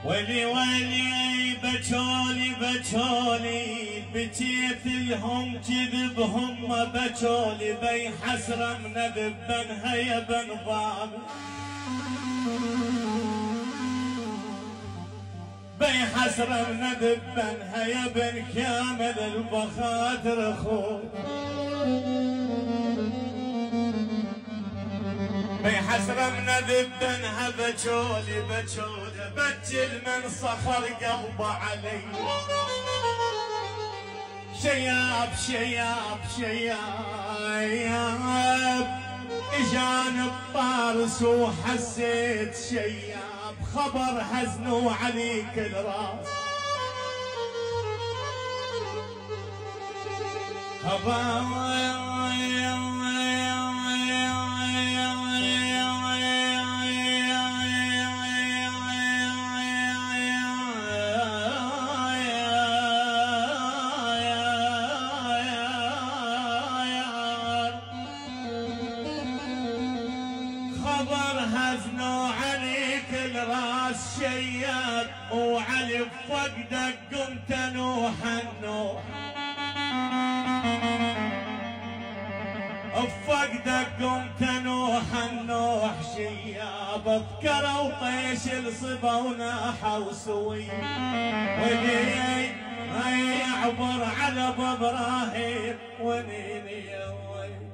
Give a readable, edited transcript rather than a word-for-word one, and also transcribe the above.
ولي ولي بجولي بجولي بجيت لهم جذبهم بجولي بي حسرة من ذبن هيا بن ضاب بي حسرة من ذبن هيا بن كامل البخاطر خو بي حسرة من ذبنها بجولي بجولي بجل من صخر قلبه علي شياب شياب شياب اجان بطارس وحسيت شياب خبر حزنه عليك الراس خبر هزنوا عليك الراس شياب وعلي بفقدك قمت نوح النوح بفقدك قمت نوح النوح شياب اذكروا طيش الصبا وناحوا سوي ولي يعبر على ابراهيم ونيني يا وي